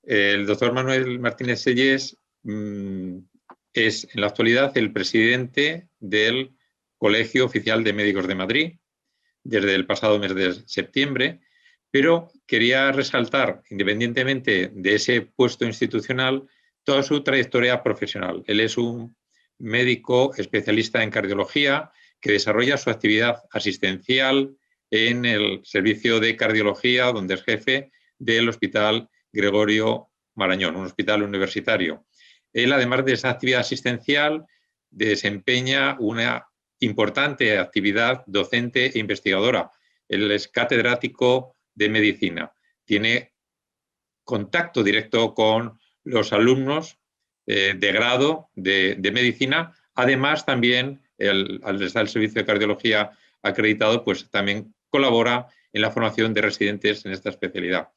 El doctor Manuel Martínez Sellés es en la actualidad el presidente del Colegio Oficial de Médicos de Madrid desde el pasado mes de septiembre, pero quería resaltar, independientemente de ese puesto institucional, toda su trayectoria profesional. Él es un médico especialista en cardiología que desarrolla su actividad asistencial en el servicio de cardiología, donde es jefe del Hospital Gregorio Marañón, un hospital universitario. Él, además de esa actividad asistencial, desempeña una importante actividad docente e investigadora. Él es catedrático de medicina. Tiene contacto directo con los alumnos de grado de medicina. Además, también, al estar el servicio de cardiología acreditado, pues también colabora en la formación de residentes en esta especialidad.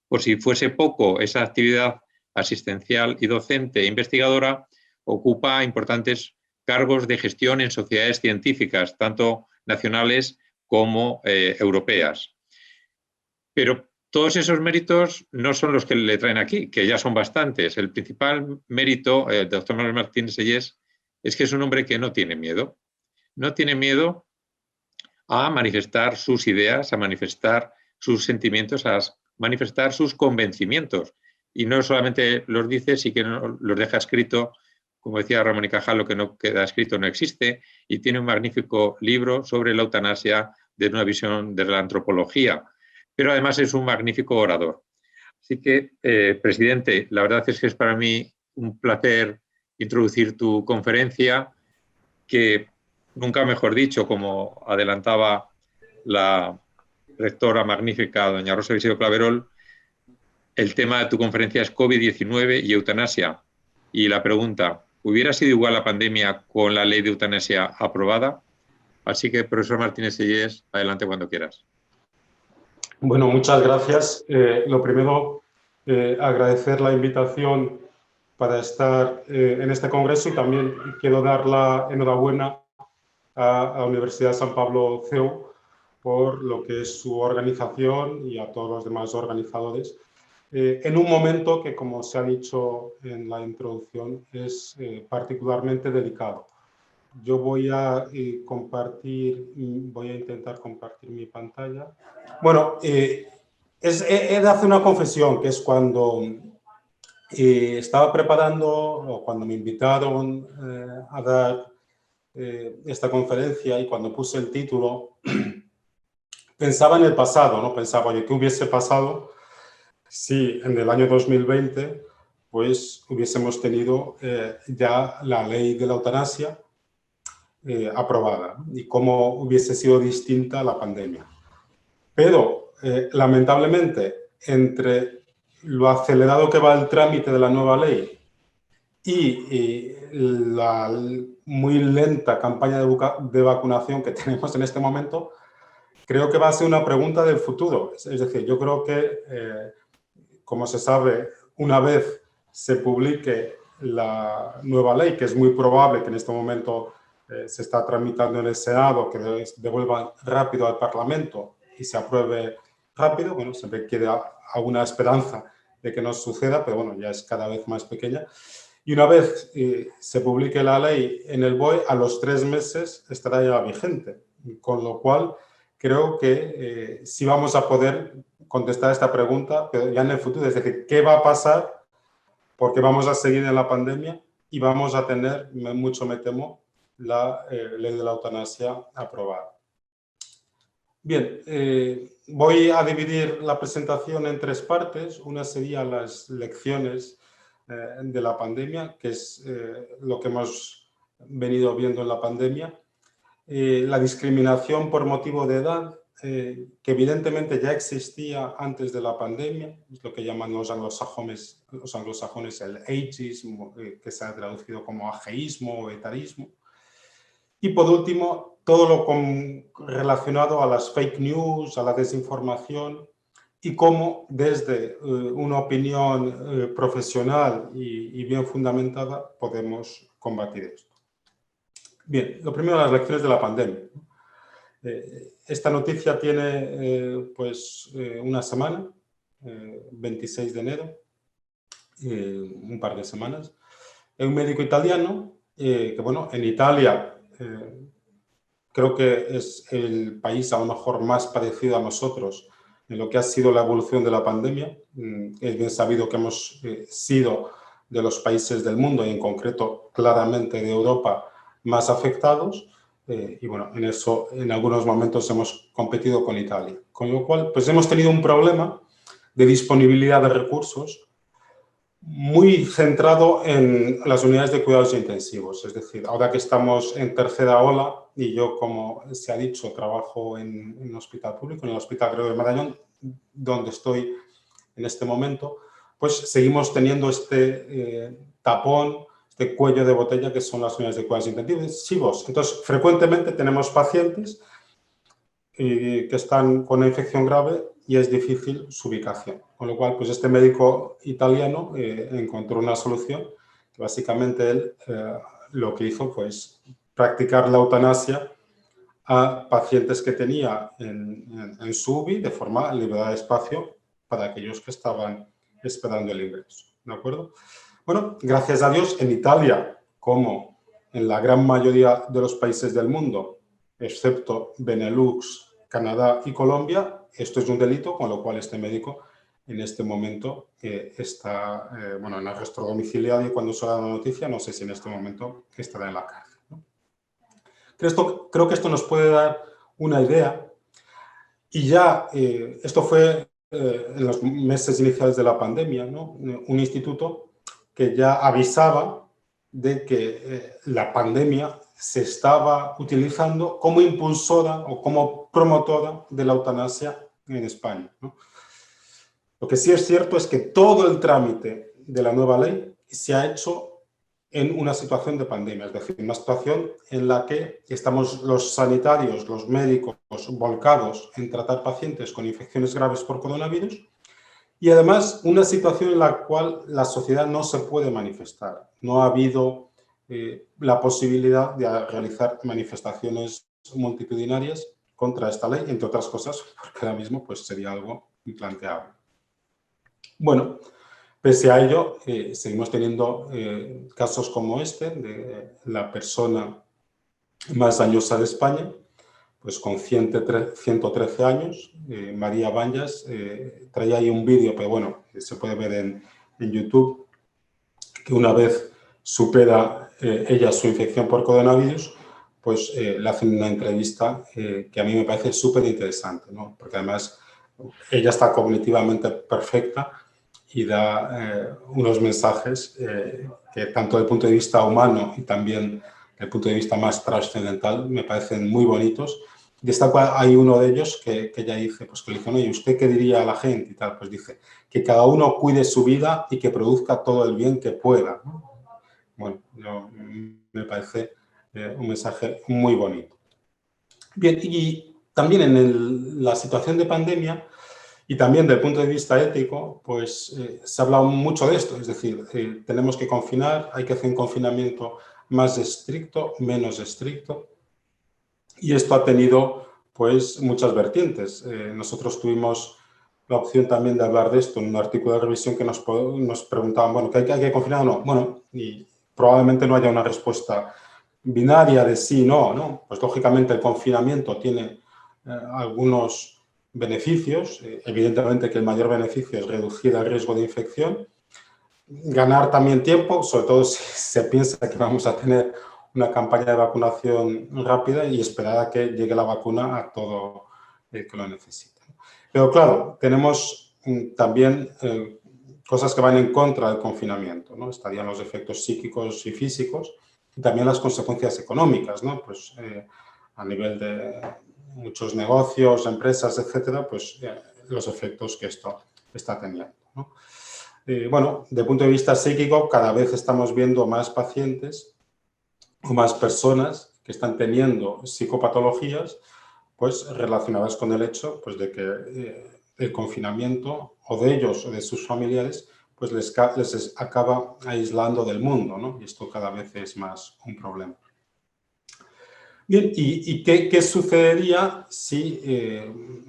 Por si fuese poco, esa actividad asistencial y docente e investigadora ocupa importantes cargos de gestión en sociedades científicas, tanto nacionales como europeas. Pero todos esos méritos no son los que le traen aquí, que ya son bastantes. El principal mérito del doctor Manuel Martínez Sellés es que es un hombre que no tiene miedo. No tiene miedo a manifestar sus ideas, a manifestar sus sentimientos, a manifestar sus convencimientos. Y no solamente los dice, sí que los deja escrito. Como decía Ramón y Cajal, lo que no queda escrito no existe, y tiene un magnífico libro sobre la eutanasia desde una visión de la antropología, pero además es un magnífico orador. Así que, presidente, la verdad es que es para mí un placer introducir tu conferencia, que nunca mejor dicho, como adelantaba la rectora magnífica, doña Rosa Viseo Claverol, el tema de tu conferencia es COVID-19 y eutanasia. Y la pregunta, ¿hubiera sido igual la pandemia con la ley de eutanasia aprobada? Así que, profesor Martínez Sellés, adelante cuando quieras. Bueno, muchas gracias. Lo primero, agradecer la invitación para estar en este congreso, y también quiero dar la enhorabuena a la Universidad de San Pablo CEU por lo que es su organización, y a todos los demás organizadores, en un momento que, como se ha dicho en la introducción, es particularmente delicado. Yo voy a intentar compartir mi pantalla. Bueno, he de hacer una confesión, que es cuando estaba preparando, o cuando me invitaron a dar esta conferencia, y cuando puse el título, pensaba en el pasado, ¿no? Pensaba, oye, ¿qué hubiese pasado si en el año 2020 pues hubiésemos tenido ya la ley de la eutanasia aprobada, y cómo hubiese sido distinta la pandemia? Pero, lamentablemente, entre lo acelerado que va el trámite de la nueva ley y la muy lenta campaña de vacunación que tenemos en este momento, creo que va a ser una pregunta del futuro. Es decir, yo creo que, como se sabe, una vez se publique la nueva ley, que es muy probable que en este momento se está tramitando en el Senado, que devuelva rápido al Parlamento y se apruebe rápido. Bueno, siempre queda alguna esperanza de que no suceda, pero bueno, ya es cada vez más pequeña. Y una vez se publique la ley en el BOE, a los 3 meses estará ya vigente, con lo cual creo que sí vamos a poder contestar esta pregunta, pero ya en el futuro. Es decir, ¿qué va a pasar? Porque vamos a seguir en la pandemia y vamos a tener, mucho me temo, la ley de la eutanasia aprobada. Bien, voy a dividir la presentación en 3 partes. Una sería las lecciones de la pandemia, que es lo que hemos venido viendo en la pandemia. La discriminación por motivo de edad, que evidentemente ya existía antes de la pandemia, es lo que llaman los anglosajones el ageismo, que se ha traducido como ageísmo o etarismo. Y por último, todo lo relacionado a las fake news, a la desinformación, y cómo desde una opinión profesional y bien fundamentada podemos combatir esto. Bien, lo primero, las lecciones de la pandemia. Esta noticia tiene una semana, 26 de enero. un par de semanas. Es un médico italiano que, bueno, en Italia creo que es el país a lo mejor más parecido a nosotros en lo que ha sido la evolución de la pandemia. Es bien sabido que hemos sido de los países del mundo y en concreto claramente de Europa más afectados y bueno, en eso en algunos momentos hemos competido con Italia. Con lo cual, pues hemos tenido un problema de disponibilidad de recursos muy centrado en las unidades de cuidados intensivos. Es decir, ahora que estamos en tercera ola y yo, como se ha dicho, trabajo en un hospital público, en el Hospital Gregorio Marañón, donde estoy en este momento, pues seguimos teniendo este tapón, este cuello de botella que son las unidades de cuidados intensivos. Entonces, frecuentemente tenemos pacientes que están con una infección grave y es difícil su ubicación. Con lo cual, pues este médico italiano encontró una solución que básicamente él lo que hizo fue practicar la eutanasia a pacientes que tenía en su UBI de forma liberada de espacio para aquellos que estaban esperando el ingreso. ¿De acuerdo? Bueno, gracias a Dios, en Italia, como en la gran mayoría de los países del mundo, excepto Benelux, Canadá y Colombia, esto es un delito, con lo cual este médico en este momento está bueno, en arresto domiciliario y cuando se da la noticia, no sé si en este momento estará en la cárcel, ¿no? Creo que esto nos puede dar una idea y ya esto fue en los meses iniciales de la pandemia, ¿no? Un instituto que ya avisaba de que la pandemia se estaba utilizando como impulsora o como promotora de la eutanasia en España, ¿no? Lo que sí es cierto es que todo el trámite de la nueva ley se ha hecho en una situación de pandemia, es decir, una situación en la que estamos los sanitarios, los médicos volcados en tratar pacientes con infecciones graves por coronavirus y además una situación en la cual la sociedad no se puede manifestar. No ha habido la posibilidad de realizar manifestaciones multitudinarias contra esta ley, entre otras cosas, porque ahora mismo pues, sería algo implanteable. Bueno, pese a ello, seguimos teniendo casos como este de la persona más dañosa de España, pues con 113 años, María Bañas, traía ahí un vídeo, pero bueno, se puede ver en YouTube, que una vez supera ella su infección por coronavirus, pues le hacen una entrevista que a mí me parece súper interesante, ¿no? Porque además ella está cognitivamente perfecta y da unos mensajes que tanto desde el punto de vista humano y también desde el punto de vista más trascendental me parecen muy bonitos. Y hay uno de ellos que ella dice, pues que le dice, oye, ¿usted qué diría a la gente? Y tal, pues dice, que cada uno cuide su vida y que produzca todo el bien que pueda, ¿no? Bueno, me parece un mensaje muy bonito. Bien, y también en la situación de pandemia y también desde el punto de vista ético, pues se ha hablado mucho de esto, es decir, tenemos que confinar, hay que hacer un confinamiento más estricto, menos estricto, y esto ha tenido pues muchas vertientes. Nosotros tuvimos la opción también de hablar de esto en un artículo de revisión que nos preguntaban, bueno, ¿hay que confinar o no? Bueno, y probablemente no haya una respuesta binaria de sí, no. Pues lógicamente el confinamiento tiene algunos beneficios. Evidentemente que el mayor beneficio es reducir el riesgo de infección. Ganar también tiempo, sobre todo si se piensa que vamos a tener una campaña de vacunación rápida y esperar a que llegue la vacuna a todo el que lo necesite. Pero claro, tenemos también cosas que van en contra del confinamiento, ¿no? Estarían los efectos psíquicos y físicos y también las consecuencias económicas, ¿no? Pues a nivel de muchos negocios, empresas, etcétera, pues los efectos que esto está teniendo, ¿no? Bueno, desde el punto de vista psíquico, cada vez estamos viendo más pacientes o más personas que están teniendo psicopatologías pues, relacionadas con el hecho pues, de que el confinamiento o de ellos o de sus familiares pues, les acaba aislando del mundo, ¿no? Y esto cada vez es más un problema. Bien, ¿y qué sucedería si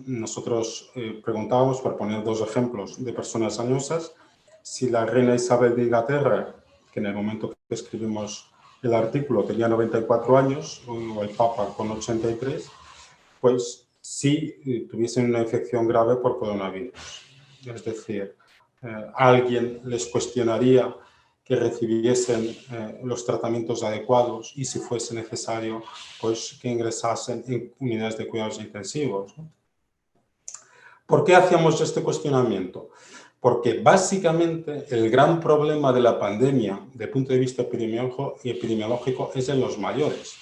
nosotros preguntábamos, por poner dos ejemplos de personas dañosas, si la reina Isabel de Inglaterra, que en el momento que escribimos el artículo tenía 94 años, o el Papa con 83, pues sí tuviesen una infección grave por coronavirus. Es decir, alguien les cuestionaría que recibiesen los tratamientos adecuados y, si fuese necesario, pues que ingresasen en unidades de cuidados intensivos, ¿no? ¿Por qué hacíamos este cuestionamiento? Porque básicamente el gran problema de la pandemia, desde el punto de vista epidemiológico, es en los mayores.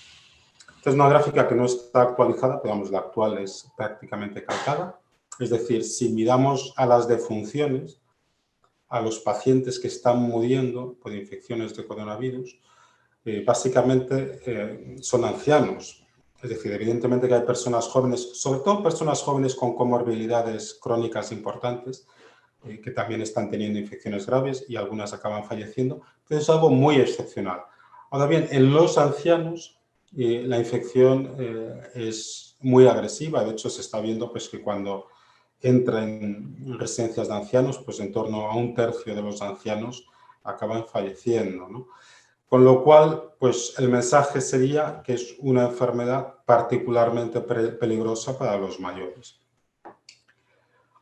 Esta es una gráfica que no está actualizada, pero vamos, la actual es prácticamente calcada. Es decir, si miramos a las defunciones, a los pacientes que están muriendo por infecciones de coronavirus, básicamente son ancianos. Es decir, evidentemente que hay personas jóvenes, sobre todo personas jóvenes con comorbilidades crónicas importantes, que también están teniendo infecciones graves y algunas acaban falleciendo. Entonces es algo muy excepcional. Ahora bien, en los ancianos la infección es muy agresiva. De hecho, se está viendo pues, que cuando entra en residencias de ancianos, pues en torno a 1/3 de los ancianos acaban falleciendo, ¿no? Con lo cual, pues el mensaje sería que es una enfermedad particularmente peligrosa para los mayores.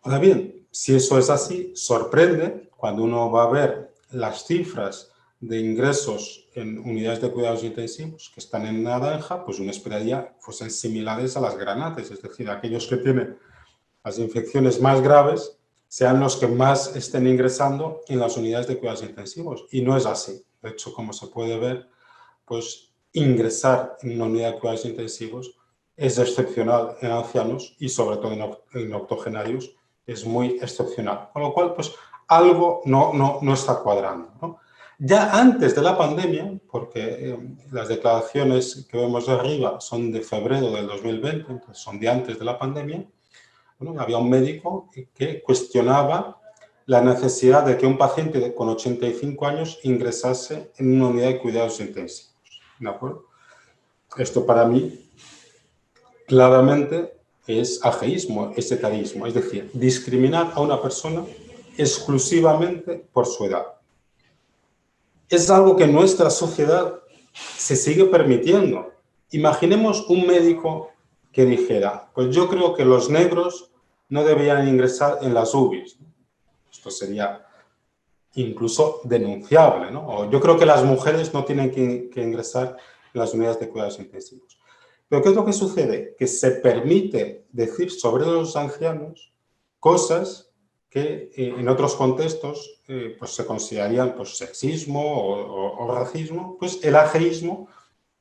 Ahora bien, si eso es así, sorprende cuando uno va a ver las cifras de ingresos en unidades de cuidados intensivos que están en naranja, pues uno esperaría fuesen similares a las granates, es decir, aquellos que tienen las infecciones más graves sean los que más estén ingresando en las unidades de cuidados intensivos. Y no es así. De hecho, como se puede ver, pues ingresar en una unidad de cuidados intensivos es excepcional en ancianos y sobre todo en octogenarios es muy excepcional. Con lo cual, pues algo no está cuadrando, ¿no? Ya antes de la pandemia, porque las declaraciones que vemos de arriba son de febrero del 2020, entonces son de antes de la pandemia, bueno, había un médico que cuestionaba la necesidad de que un paciente con 85 años ingresase en una unidad de cuidados intensivos. ¿De acuerdo? Esto para mí claramente es ageísmo, es etarismo, es decir, discriminar a una persona exclusivamente por su edad. Es algo que en nuestra sociedad se sigue permitiendo. Imaginemos un médico que dijera, pues yo creo que los negros no deberían ingresar en las UBIs. Esto sería incluso denunciable, ¿no? O yo creo que las mujeres no tienen que ingresar en las unidades de cuidados intensivos. Pero ¿qué es lo que sucede? Que se permite decir sobre los ancianos cosas que en otros contextos pues se considerarían pues, sexismo o racismo, pues el ageísmo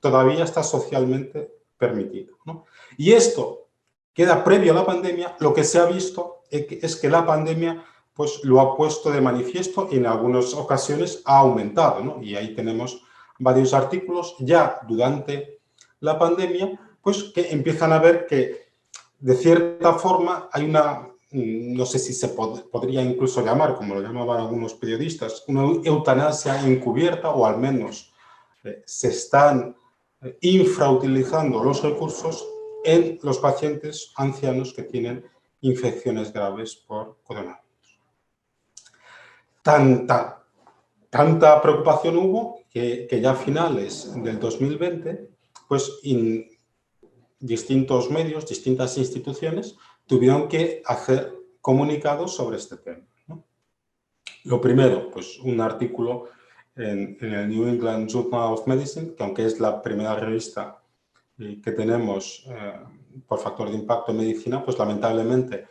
todavía está socialmente permitido, ¿no? Y esto queda previo a la pandemia. Lo que se ha visto es que la pandemia pues, lo ha puesto de manifiesto y en algunas ocasiones ha aumentado, ¿no? Y ahí tenemos varios artículos ya durante la pandemia pues, que empiezan a ver que de cierta forma hay una, no sé si se podría incluso llamar, como lo llamaban algunos periodistas, una eutanasia encubierta, o al menos se están infrautilizando los recursos en los pacientes ancianos que tienen infecciones graves por coronavirus. Tanta preocupación hubo que ya a finales del 2020, pues distintos medios, distintas instituciones tuvieron que hacer comunicados sobre este tema, ¿no? Lo primero, pues un artículo en el New England Journal of Medicine, que aunque es la primera revista que tenemos por factor de impacto en medicina, pues lamentablemente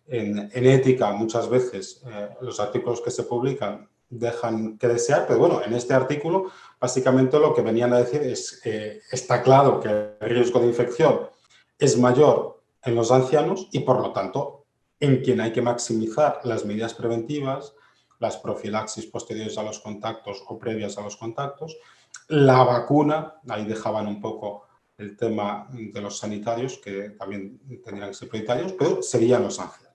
en ética muchas veces los artículos que se publican dejan que desear, pero bueno, en este artículo básicamente lo que venían a decir es está claro que el riesgo de infección es mayor en los ancianos y por lo tanto en quien hay que maximizar las medidas preventivas, las profilaxis posteriores a los contactos o previas a los contactos, la vacuna, ahí dejaban un poco el tema de los sanitarios, que también tendrían que ser prioritarios, pero serían los ancianos.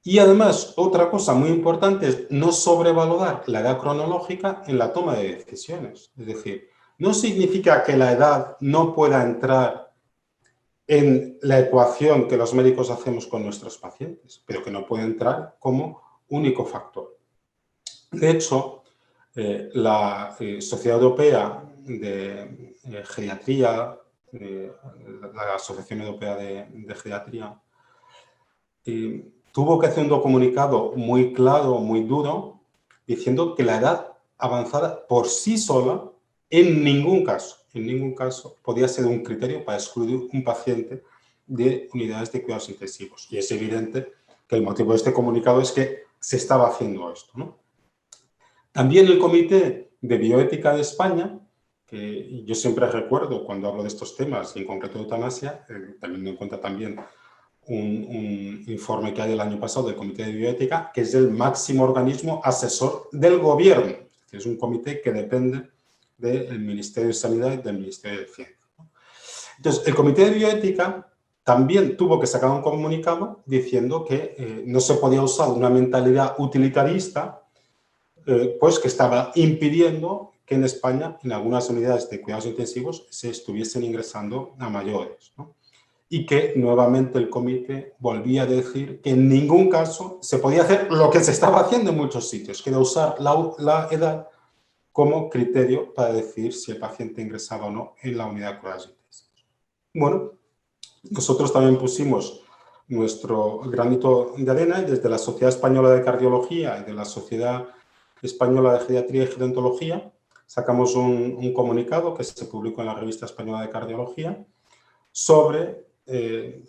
Y además, otra cosa muy importante es no sobrevalorar la edad cronológica en la toma de decisiones. Es decir, no significa que la edad no pueda entrar en la ecuación que los médicos hacemos con nuestros pacientes, pero que no puede entrar como único factor. De hecho, la Sociedad Europea de Geriatría, la Asociación Europea de Geriatría, tuvo que hacer un comunicado muy claro, muy duro, diciendo que la edad avanzada por sí sola, en ningún caso, podía ser un criterio para excluir un paciente de unidades de cuidados intensivos. Y es evidente que el motivo de este comunicado es que se estaba haciendo esto, ¿no? También el Comité de Bioética de España, que yo siempre recuerdo cuando hablo de estos temas, y en concreto de eutanasia, teniendo en cuenta también un informe que hay del año pasado del Comité de Bioética, que es el máximo organismo asesor del gobierno, que es un comité que depende del Ministerio de Sanidad y del Ministerio de Ciencia. Entonces, el Comité de Bioética también tuvo que sacar un comunicado diciendo que no se podía usar una mentalidad utilitarista, pues que estaba impidiendo que en España, en algunas unidades de cuidados intensivos, se estuviesen ingresando a mayores, ¿no? Y que nuevamente el comité volvía a decir que en ningún caso se podía hacer lo que se estaba haciendo en muchos sitios, que era usar la edad como criterio para decidir si el paciente ingresaba o no en la unidad de cuidados intensivos. Bueno, nosotros también pusimos nuestro granito de arena y desde la Sociedad Española de Cardiología y de la Sociedad Española de Geriatría y Gerontología sacamos un comunicado que se publicó en la Revista Española de Cardiología sobre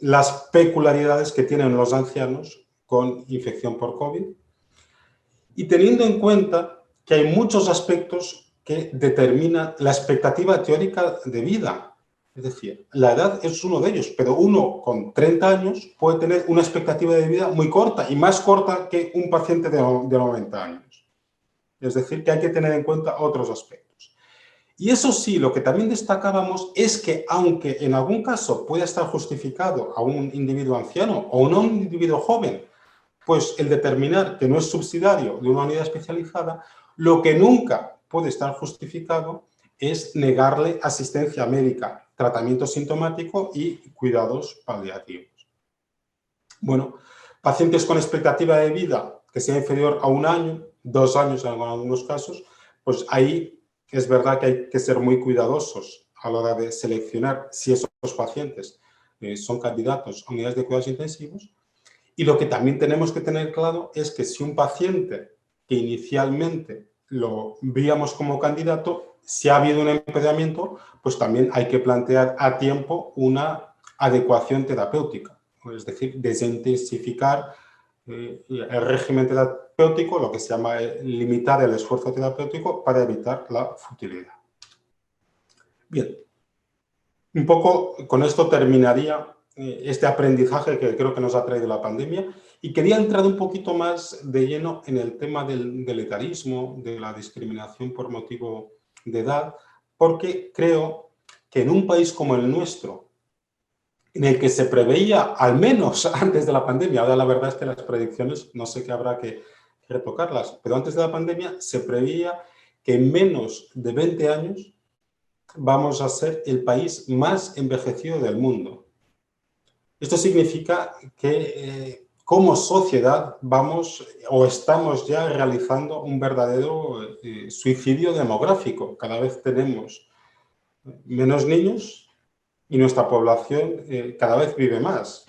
las peculiaridades que tienen los ancianos con infección por COVID y teniendo en cuenta que hay muchos aspectos que determinan la expectativa teórica de vida. Es decir, la edad es uno de ellos, pero uno con 30 años puede tener una expectativa de vida muy corta y más corta que un paciente de 90 años. Es decir, que hay que tener en cuenta otros aspectos. Y eso sí, lo que también destacábamos es que aunque en algún caso pueda estar justificado a un individuo anciano o no a un individuo joven, pues el determinar que no es subsidiario de una unidad especializada, lo que nunca puede estar justificado es negarle asistencia médica, tratamiento sintomático y cuidados paliativos. Bueno, pacientes con expectativa de vida que sea inferior a 1 año, 2 años en algunos casos, pues ahí es verdad que hay que ser muy cuidadosos a la hora de seleccionar si esos pacientes son candidatos a unidades de cuidados intensivos. Y lo que también tenemos que tener claro es que si un paciente que inicialmente lo veíamos como candidato, si ha habido un empeoramiento, pues también hay que plantear a tiempo una adecuación terapéutica. Es decir, desintensificar el régimen terapéutico, lo que se llama limitar el esfuerzo terapéutico para evitar la futilidad. Bien, un poco con esto terminaría este aprendizaje que creo que nos ha traído la pandemia y quería entrar un poquito más de lleno en el tema del etarismo, de la discriminación por motivo de edad, porque creo que en un país como el nuestro, en el que se preveía, al menos antes de la pandemia, ahora la verdad es que las predicciones no sé qué habrá que retocarlas, pero antes de la pandemia se preveía que en menos de 20 años vamos a ser el país más envejecido del mundo. Esto significa que como sociedad vamos o estamos ya realizando un verdadero suicidio demográfico. Cada vez tenemos menos niños y nuestra población cada vez vive más.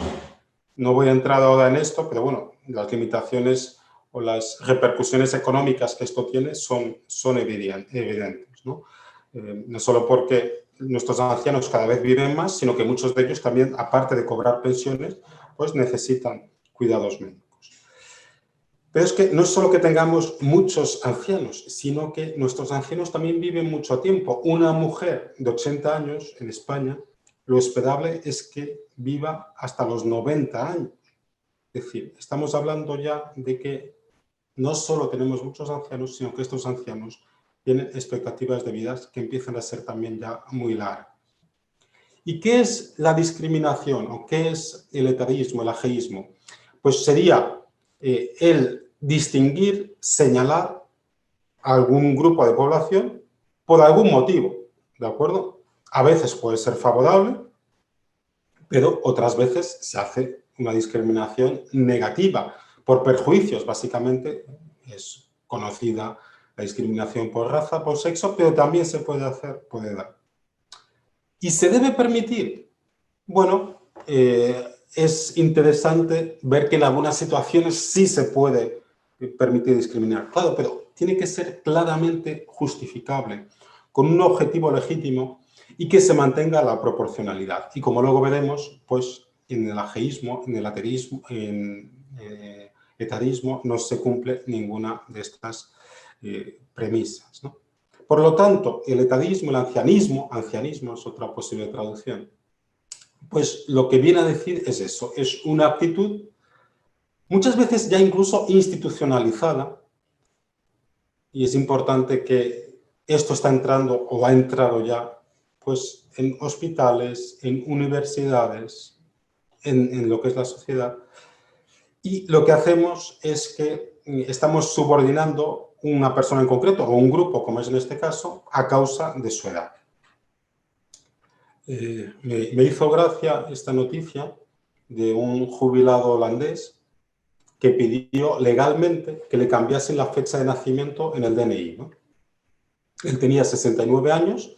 No voy a entrar ahora en esto, pero bueno, las limitaciones o las repercusiones económicas que esto tiene son evidentes, ¿no? No solo porque nuestros ancianos cada vez viven más, sino que muchos de ellos también, aparte de cobrar pensiones, pues necesitan cuidados médicos. Pero es que no es solo que tengamos muchos ancianos, sino que nuestros ancianos también viven mucho tiempo. Una mujer de 80 años en España, lo esperable es que viva hasta los 90 años. Es decir, estamos hablando ya de que no solo tenemos muchos ancianos, sino que estos ancianos tienen expectativas de vida que empiezan a ser también ya muy largas. ¿Y qué es la discriminación o qué es el etarismo, el ageísmo? Pues sería el distinguir, señalar a algún grupo de población por algún motivo, ¿de acuerdo? A veces puede ser favorable, pero otras veces se hace una discriminación negativa por perjuicios, básicamente es conocida la discriminación por raza, por sexo, pero también se puede hacer por edad. ¿Y se debe permitir? Bueno, es interesante ver que en algunas situaciones sí se puede permitir discriminar. Claro, pero tiene que ser claramente justificable, con un objetivo legítimo y que se mantenga la proporcionalidad. Y como luego veremos, pues en el ageísmo, en el ateísmo, en etarismo no se cumple ninguna de estas premisas, ¿no? Por lo tanto, el etarismo, el ancianismo es otra posible traducción, pues lo que viene a decir es eso, es una actitud muchas veces ya incluso institucionalizada, y es importante que esto está entrando o ha entrado ya pues en hospitales, en universidades, en lo que es la sociedad, y lo que hacemos es que estamos subordinando una persona en concreto o un grupo, como es en este caso, a causa de su edad. Me hizo gracia esta noticia de un jubilado holandés que pidió legalmente que le cambiasen la fecha de nacimiento en el DNI, ¿no? Él tenía 69 años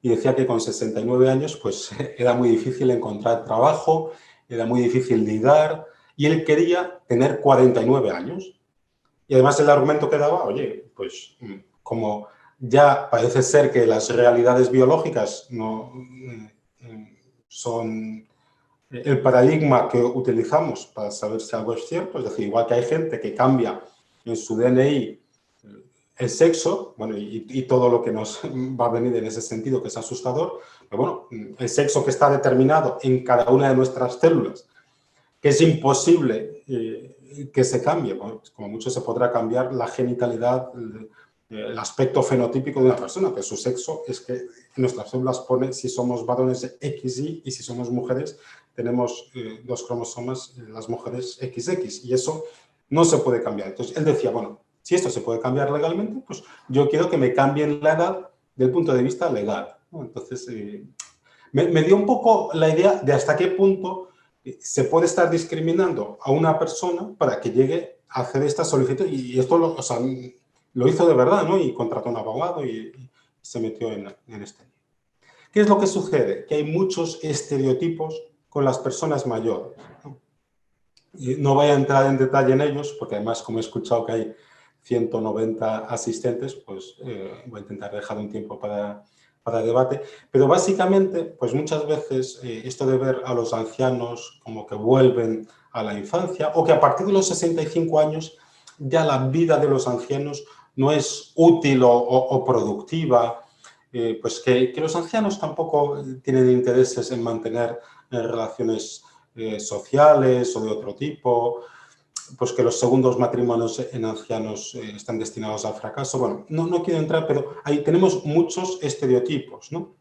y decía que con 69 años pues, era muy difícil encontrar trabajo, era muy difícil ligar, y él quería tener 49 años. Y además el argumento que daba, oye, pues como ya parece ser que las realidades biológicas no son el paradigma que utilizamos para saber si algo es cierto, es decir, igual que hay gente que cambia en su DNI el sexo, bueno, y todo lo que nos va a venir en ese sentido, que es asustador, pero bueno, el sexo que está determinado en cada una de nuestras células, que es imposible que se cambie, bueno, pues como mucho se podrá cambiar la genitalidad, el aspecto fenotípico de una persona, pero su sexo es que en nuestras células pone si somos varones XY y si somos mujeres tenemos dos cromosomas, las mujeres XX, y eso no se puede cambiar. Entonces él decía, bueno, si esto se puede cambiar legalmente, pues yo quiero que me cambien la edad del punto de vista legal, ¿no? Entonces me dio un poco la idea de hasta qué punto se puede estar discriminando a una persona para que llegue a hacer esta solicitud, y esto o sea, lo hizo de verdad, ¿no? Y contrató a un abogado y se metió en este. ¿Qué es lo que sucede? Que hay muchos estereotipos con las personas mayores, ¿no? Y no voy a entrar en detalle en ellos, porque además, como he escuchado que hay 190 asistentes, pues voy a intentar dejar un tiempo para debate. Pero básicamente, pues muchas veces esto de ver a los ancianos como que vuelven a la infancia, o que a partir de los 65 años ya la vida de los ancianos no es útil o productiva, pues que los ancianos tampoco tienen intereses en mantener relaciones sociales o de otro tipo, pues que los segundos matrimonios en ancianos están destinados al fracaso. Bueno, no quiero entrar, pero ahí tenemos muchos estereotipos, ¿no?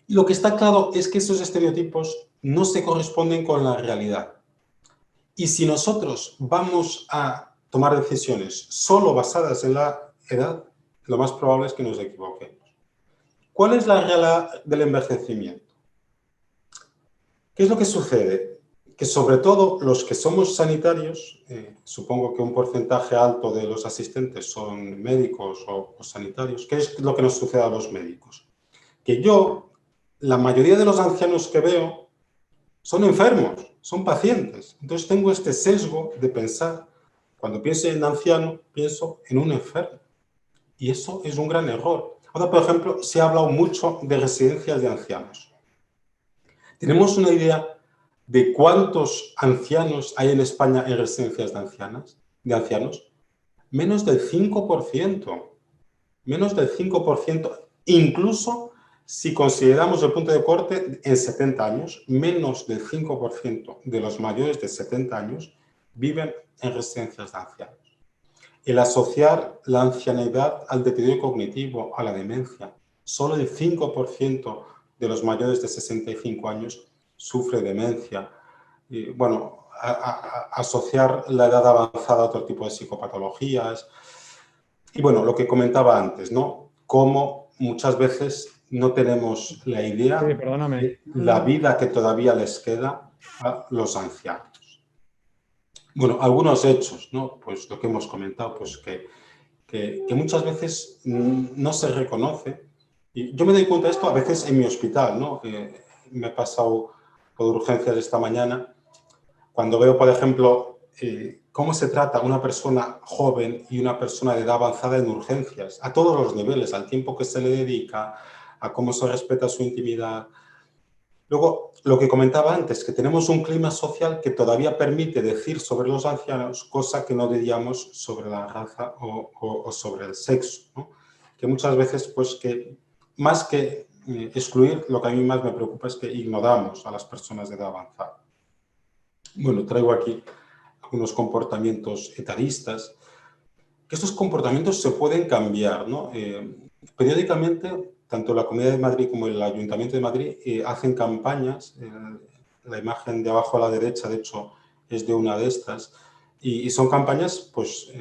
Y lo que está claro es que esos estereotipos no se corresponden con la realidad. Y si nosotros vamos a tomar decisiones solo basadas en la edad, lo más probable es que nos equivoquemos. ¿Cuál es la realidad del envejecimiento? ¿Qué es lo que sucede? Que sobre todo los que somos sanitarios, supongo que un porcentaje alto de los asistentes son médicos o sanitarios. ¿Qué es lo que nos sucede a los médicos? Que la mayoría de los ancianos que veo son enfermos, son pacientes. Entonces tengo este sesgo de pensar, cuando pienso en anciano, pienso en un enfermo. Y eso es un gran error. Ahora, por ejemplo, se ha hablado mucho de residencias de ancianos. ¿Tenemos una idea de cuántos ancianos hay en España en residencias de ancianos? Menos del 5%. Menos del 5%. Incluso si consideramos el punto de corte en 70 años, menos del 5% de los mayores de 70 años viven en residencias de ancianos. El asociar la ancianidad al deterioro cognitivo, a la demencia, solo el 5% de los mayores de 65 años sufre demencia. Y, bueno, asociar la edad avanzada a otro tipo de psicopatologías. Y bueno, lo que comentaba antes, ¿no? Cómo muchas veces no tenemos la idea de la vida que todavía les queda a los ancianos. Bueno, algunos hechos, ¿no? Pues lo que hemos comentado, pues que muchas veces no se reconoce. Y yo me doy cuenta de esto a veces en mi hospital, ¿no? Me he pasado por urgencias esta mañana, cuando veo, por ejemplo, cómo se trata una persona joven y una persona de edad avanzada en urgencias, a todos los niveles, al tiempo que se le dedica, a cómo se respeta su intimidad. Luego, lo que comentaba antes, que tenemos un clima social que todavía permite decir sobre los ancianos cosas que no diríamos sobre la raza o sobre el sexo, ¿no? Que muchas veces, pues, que más que excluir, lo que a mí más me preocupa es que ignoramos a las personas de edad avanzada. Bueno, traigo aquí algunos comportamientos etaristas, que estos comportamientos se pueden cambiar, ¿no? Periódicamente, tanto la Comunidad de Madrid como el Ayuntamiento de Madrid hacen campañas. La imagen de abajo a la derecha, de hecho, es de una de estas. Y son campañas pues,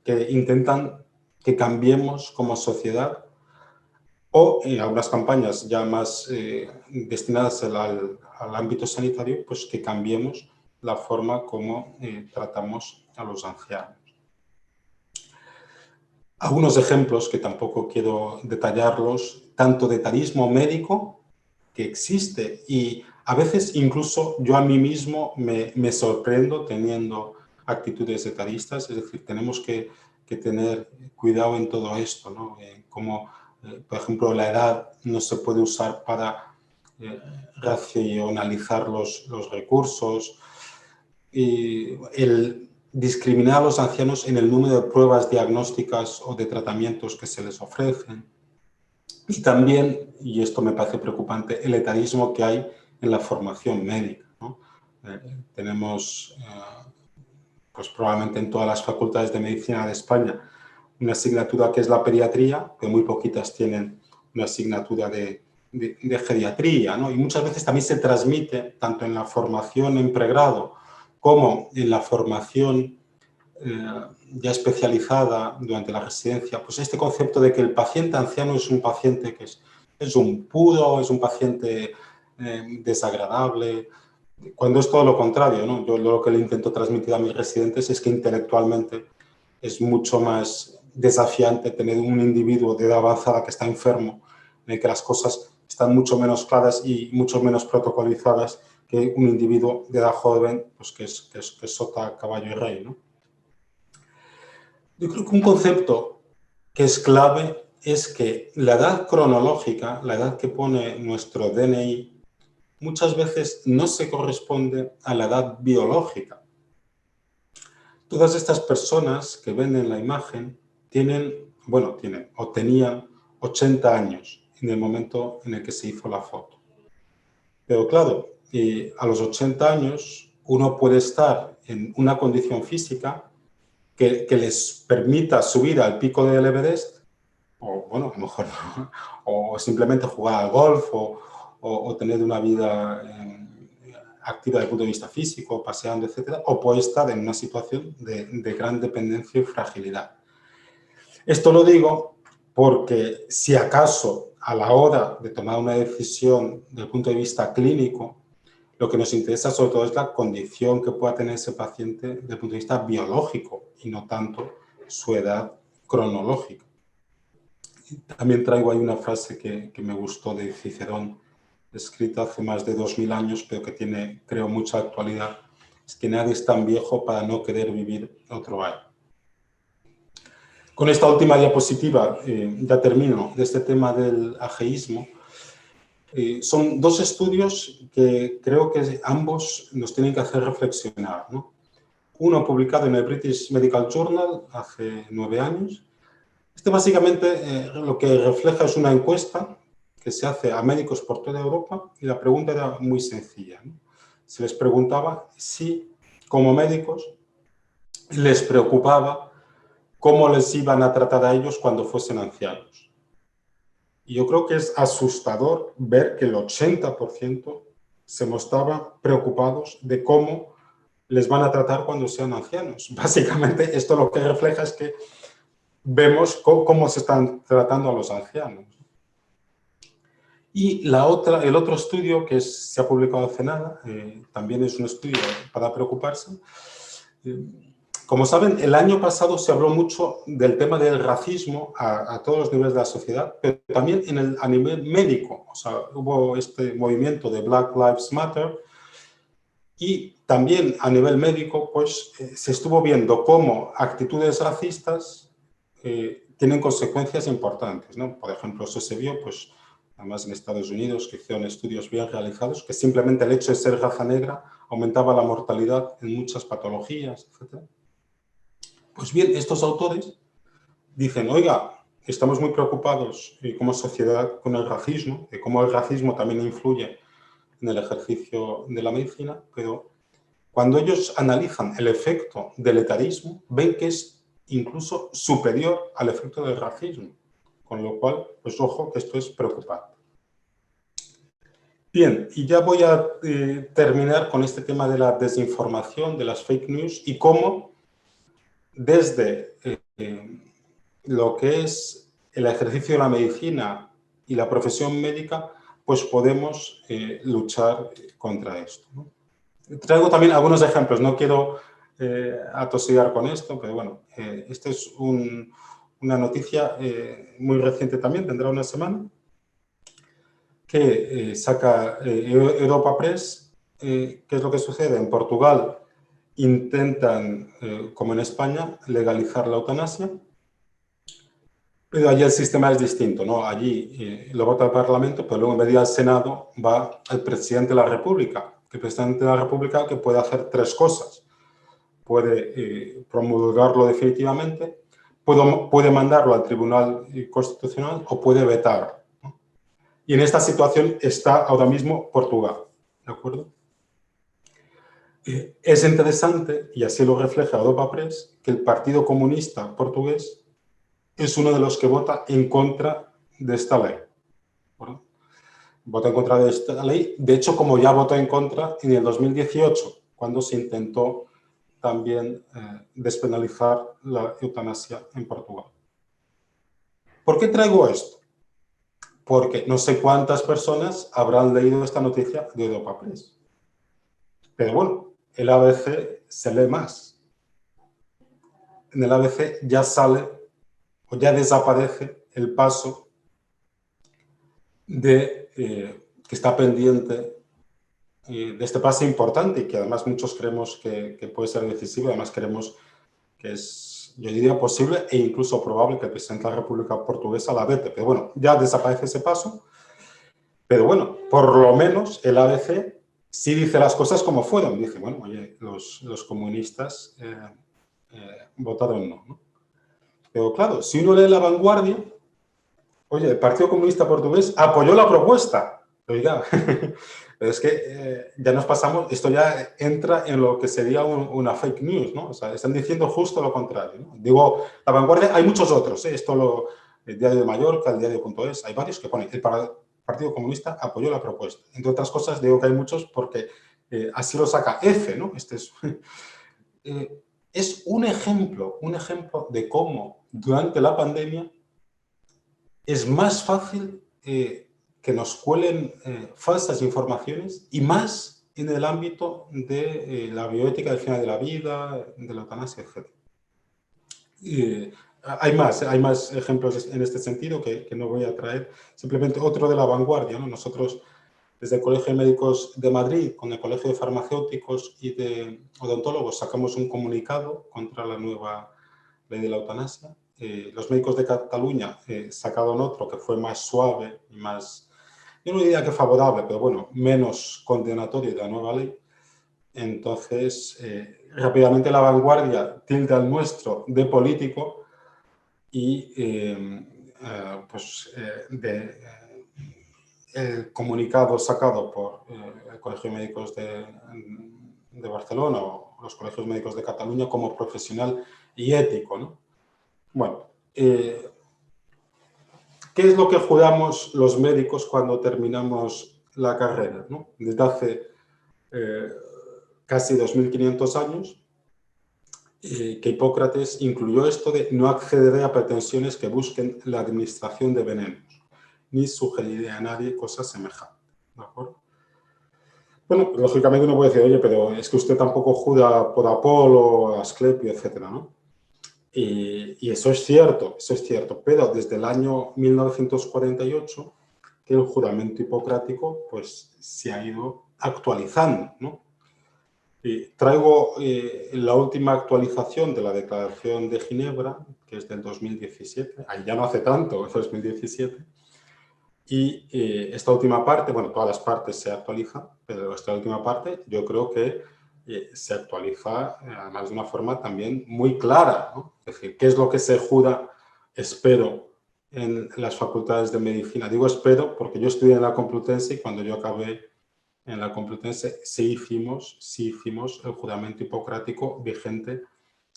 que intentan que cambiemos como sociedad, o algunas campañas ya más destinadas al ámbito sanitario, pues que cambiemos la forma como tratamos a los ancianos. Algunos ejemplos que tampoco quiero detallarlos, tanto de etarismo médico que existe, y a veces incluso yo a mí mismo me sorprendo teniendo actitudes etaristas. Es decir, tenemos que tener cuidado en todo esto, ¿no? Como, por ejemplo, la edad no se puede usar para racionalizar los recursos, y el discriminar a los ancianos en el número de pruebas diagnósticas o de tratamientos que se les ofrecen. Y también, y esto me parece preocupante, el etarismo que hay en la formación médica, ¿no? Tenemos, pues probablemente en todas las facultades de medicina de España, una asignatura que es la pediatría, que muy poquitas tienen una asignatura de geriatría, ¿no? Y muchas veces también se transmite, tanto en la formación en pregrado como en la formación ya especializada durante la residencia, pues este concepto de que el paciente anciano es un paciente que es un puro, es un paciente desagradable, cuando es todo lo contrario, ¿no? Yo lo que le intento transmitir a mis residentes es que intelectualmente es mucho más desafiante tener un individuo de edad avanzada que está enfermo, en el que las cosas están mucho menos claras y mucho menos protocolizadas, que un individuo de edad joven, pues que es sota, caballo y rey, ¿no? Yo creo que un concepto que es clave es que la edad cronológica, la edad que pone nuestro DNI, muchas veces no se corresponde a la edad biológica. Todas estas personas que ven en la imagen tienen o tenían 80 años en el momento en el que se hizo la foto. Pero claro, a los 80 años uno puede estar en una condición física que les permita subir al pico del Everest, o bueno, a lo mejor no, o simplemente jugar al golf, o tener una vida activa desde el punto de vista físico, paseando, etcétera, o puede estar en una situación de gran dependencia y fragilidad. Esto lo digo porque si acaso a la hora de tomar una decisión desde el punto de vista clínico, lo que nos interesa sobre todo es la condición que pueda tener ese paciente desde el punto de vista biológico y no tanto su edad cronológica. También traigo ahí una frase que me gustó de Cicerón, escrita hace más de 2000 años, pero que tiene, creo, mucha actualidad. Es que nadie es tan viejo para no querer vivir otro año. Con esta última diapositiva ya termino de este tema del ageísmo. Son dos estudios que creo que ambos nos tienen que hacer reflexionar, ¿no? Uno publicado en el British Medical Journal hace 9 años. Este básicamente lo que refleja es una encuesta que se hace a médicos por toda Europa, y la pregunta era muy sencilla, ¿no? Se les preguntaba si, como médicos, les preocupaba cómo les iban a tratar a ellos cuando fuesen ancianos. Y yo creo que es asustador ver que el 80% se mostraban preocupados de cómo les van a tratar cuando sean ancianos. Básicamente, esto lo que refleja es que vemos cómo se están tratando a los ancianos. Y el otro estudio que se ha publicado hace nada, también es un estudio para preocuparse, Como saben, el año pasado se habló mucho del tema del racismo a todos los niveles de la sociedad, pero también a nivel médico. O sea, hubo este movimiento de Black Lives Matter y también a nivel médico pues, se estuvo viendo cómo actitudes racistas tienen consecuencias importantes, ¿no? Por ejemplo, eso se vio, pues, además en Estados Unidos, que hicieron estudios bien realizados, que simplemente el hecho de ser raza negra aumentaba la mortalidad en muchas patologías, etc. Pues bien, estos autores dicen, oiga, estamos muy preocupados como sociedad con el racismo, de cómo el racismo también influye en el ejercicio de la medicina, pero cuando ellos analizan el efecto del etarismo, ven que es incluso superior al efecto del racismo, con lo cual, pues ojo, que esto es preocupante. Bien, y ya voy a terminar con este tema de la desinformación, de las fake news y cómo desde lo que es el ejercicio de la medicina y la profesión médica, pues podemos luchar contra esto, ¿no? Traigo también algunos ejemplos, no quiero atosigar con esto, pero bueno, esta es una noticia muy reciente también, tendrá una semana, que saca Europa Press. ¿Qué es lo que sucede? En Portugal intentan, como en España, legalizar la eutanasia, pero allí el sistema es distinto, ¿no? Allí lo vota el Parlamento, pero luego en vez de ir al Senado va el presidente de la República. El presidente de la República que puede hacer tres cosas. Puede promulgarlo definitivamente, puede mandarlo al Tribunal Constitucional o puede vetar, ¿no? Y en esta situación está ahora mismo Portugal, ¿de acuerdo? Es interesante, y así lo refleja Europa Press, que el Partido Comunista portugués es uno de los que vota en contra de esta ley. ¿Bueno? Vota en contra de esta ley, de hecho, como ya votó en contra en el 2018, cuando se intentó también despenalizar la eutanasia en Portugal. ¿Por qué traigo esto? Porque no sé cuántas personas habrán leído esta noticia de Europa Press. Pero bueno, el ABC se lee más. En el ABC ya sale o ya desaparece el paso de que está pendiente de este paso importante y que además muchos creemos que puede ser decisivo, además creemos que es, yo diría, posible e incluso probable que el presidente de la República Portuguesa la vete. Pero bueno, ya desaparece ese paso. Pero bueno, por lo menos el ABC sí dice las cosas como fueron. Dice, bueno, oye, los comunistas votaron no, ¿no? Pero claro, si uno lee La Vanguardia, oye, el Partido Comunista Portugués apoyó la propuesta. Oiga, es que ya nos pasamos, esto ya entra en lo que sería una fake news, ¿no? O sea, están diciendo justo lo contrario, ¿no? Digo, La Vanguardia, hay muchos otros, ¿eh? El Diario de Mallorca, el Diario.es, hay varios que ponen, el Partido Comunista apoyó la propuesta. Entre otras cosas, digo que hay muchos porque así lo saca F, ¿no? Este es un ejemplo de cómo durante la pandemia es más fácil que nos cuelen falsas informaciones y más en el ámbito de la bioética del final de la vida, de la eutanasia, etc. Hay más ejemplos en este sentido que no voy a traer. Simplemente otro de La Vanguardia, ¿no? Nosotros, desde el Colegio de Médicos de Madrid, con el Colegio de Farmacéuticos y de Odontólogos, sacamos un comunicado contra la nueva ley de la eutanasia. Los médicos de Cataluña sacaron otro que fue más suave y más, yo no diría que favorable, pero bueno, menos condenatorio de la nueva ley. Entonces, rápidamente La Vanguardia tilda al nuestro de político y el comunicado sacado por el Colegio de Médicos de Barcelona o los Colegios Médicos de Cataluña como profesional y ético, ¿no? Bueno, ¿qué es lo que juramos los médicos cuando terminamos la carrera, ¿no? Desde hace casi 2500 años, que Hipócrates incluyó esto de no accederé a pretensiones que busquen la administración de venenos, ni sugeriré a nadie cosas semejantes, ¿de acuerdo? Bueno, lógicamente uno puede decir, oye, pero es que usted tampoco jura por Apolo, Asclepio, etcétera, ¿no? Y eso es cierto, pero desde el año 1948 que el juramento hipocrático pues, se ha ido actualizando, ¿no? Traigo la última actualización de la Declaración de Ginebra, que es del 2017, ahí ya no hace tanto, es 2017, y esta última parte, bueno, todas las partes se actualizan, pero esta última parte yo creo que se actualiza además de una forma también muy clara, ¿no? Es decir, ¿qué es lo que se jura, espero, en las facultades de medicina? Digo espero porque yo estudié en la Complutense y cuando yo acabé en la Complutense sí hicimos el juramento hipocrático vigente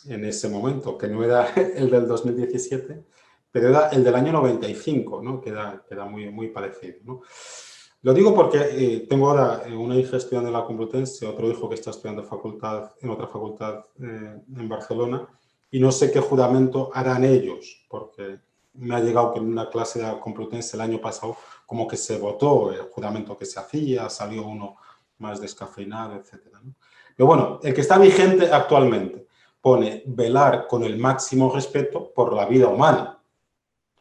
en ese momento, que no era el del 2017, pero era el del año 95, ¿no? que era muy parecido, ¿no? Lo digo porque tengo ahora una hija estudiando en la Complutense, otro hijo que está estudiando en otra facultad en Barcelona, y no sé qué juramento harán ellos, porque me ha llegado que en una clase de la Complutense el año pasado como que se votó el juramento que se hacía, salió uno más descafeinado, etc., ¿no? Pero bueno, el que está vigente actualmente pone velar con el máximo respeto por la vida humana.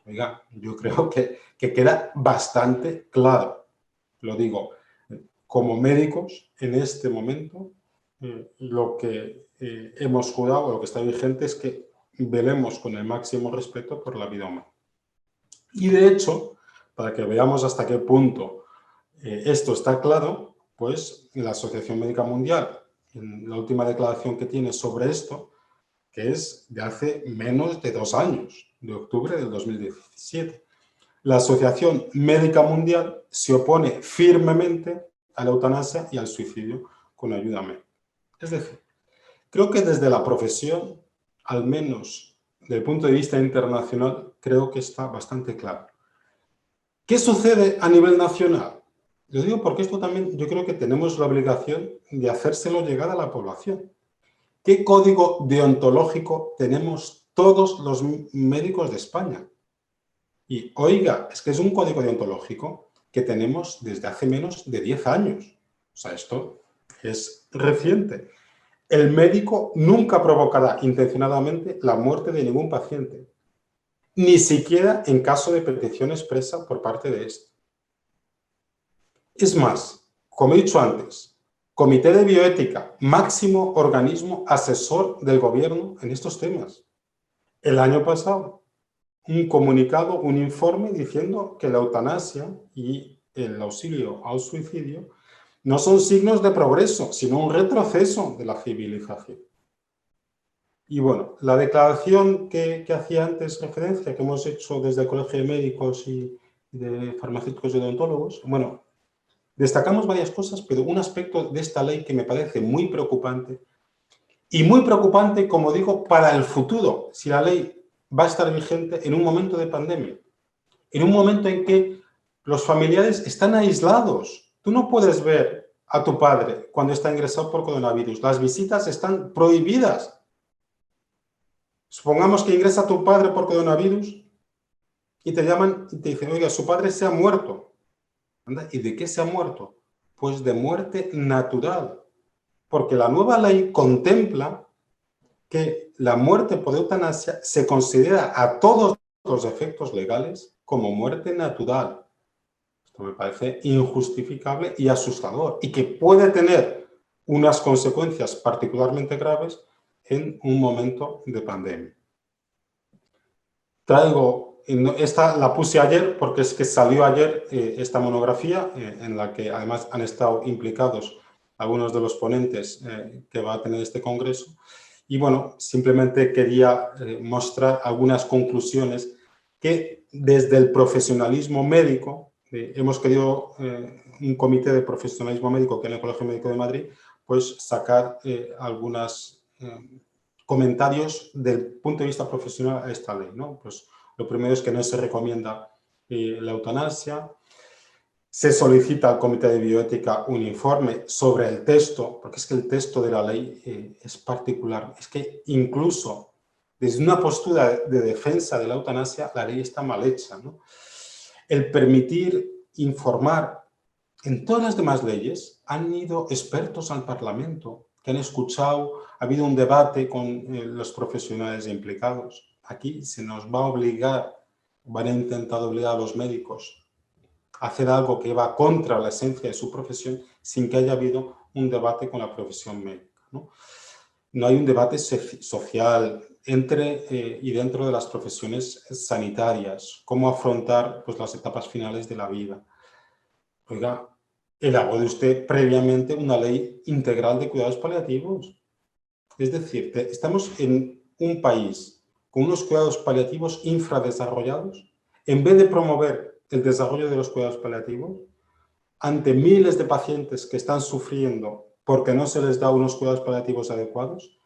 Oiga, yo creo que queda bastante claro. Lo digo, como médicos, en este momento, lo que hemos jurado, lo que está vigente es que velemos con el máximo respeto por la vida humana. Y de hecho, para que veamos hasta qué punto esto está claro, pues la Asociación Médica Mundial, en la última declaración que tiene sobre esto, que es de hace menos de 2 años, de octubre del 2017. La Asociación Médica Mundial se opone firmemente a la eutanasia y al suicidio con ayuda médica. Es decir, creo que desde la profesión, al menos desde el punto de vista internacional, creo que está bastante claro. ¿Qué sucede a nivel nacional? Lo digo porque esto también yo creo que tenemos la obligación de hacérselo llegar a la población. ¿Qué código deontológico tenemos todos los médicos de España? Y oiga, es que es un código deontológico que tenemos desde hace menos de 10 años. O sea, esto es reciente. El médico nunca provocará intencionadamente la muerte de ningún paciente, ni siquiera en caso de petición expresa por parte de este. Es más, como he dicho antes, Comité de Bioética, máximo organismo asesor del gobierno en estos temas. El año pasado, un comunicado, un informe diciendo que la eutanasia y el auxilio al suicidio no son signos de progreso, sino un retroceso de la civilización. Y bueno, la declaración que hacía antes referencia, que hemos hecho desde el Colegio de Médicos y de Farmacéuticos y Odontólogos, bueno, destacamos varias cosas, pero un aspecto de esta ley que me parece muy preocupante, y muy preocupante, como digo, para el futuro, si la ley va a estar vigente en un momento de pandemia, en un momento en que los familiares están aislados. Tú no puedes ver a tu padre cuando está ingresado por coronavirus. Las visitas están prohibidas. Supongamos que ingresa tu padre por coronavirus y te llaman y te dicen, oiga, su padre se ha muerto. ¿Anda? ¿Y de qué se ha muerto? Pues de muerte natural. Porque la nueva ley contempla que la muerte por eutanasia se considera a todos los efectos legales como muerte natural. Esto me parece injustificable y asustador y que puede tener unas consecuencias particularmente graves en un momento de pandemia. Esta la puse ayer porque es que salió ayer esta monografía en la que además han estado implicados algunos de los ponentes que va a tener este congreso. Y bueno, simplemente quería mostrar algunas conclusiones que desde el profesionalismo médico, hemos querido un comité de profesionalismo médico que en el Colegio Médico de Madrid, pues sacar algunos comentarios del punto de vista profesional a esta ley, ¿no? Pues lo primero es que no se recomienda la eutanasia. Se solicita al Comité de Bioética un informe sobre el texto, porque es que el texto de la ley es particular. Es que incluso desde una postura de defensa de la eutanasia, la ley está mal hecha, ¿no? El permitir informar En todas las demás leyes han ido expertos al Parlamento que han escuchado, ha habido un debate con los profesionales implicados. Aquí se nos va a obligar, van a intentar obligar a los médicos a hacer algo que va contra la esencia de su profesión sin que haya habido un debate con la profesión médica, ¿no? No hay un debate social entre y dentro de las profesiones sanitarias, cómo afrontar pues, las etapas finales de la vida. Oiga, elabore usted previamente una ley integral de cuidados paliativos. Es decir, estamos en un país con unos cuidados paliativos infradesarrollados. En vez de promover el desarrollo de los cuidados paliativos, ante miles de pacientes que están sufriendo porque no se les da unos cuidados paliativos adecuados,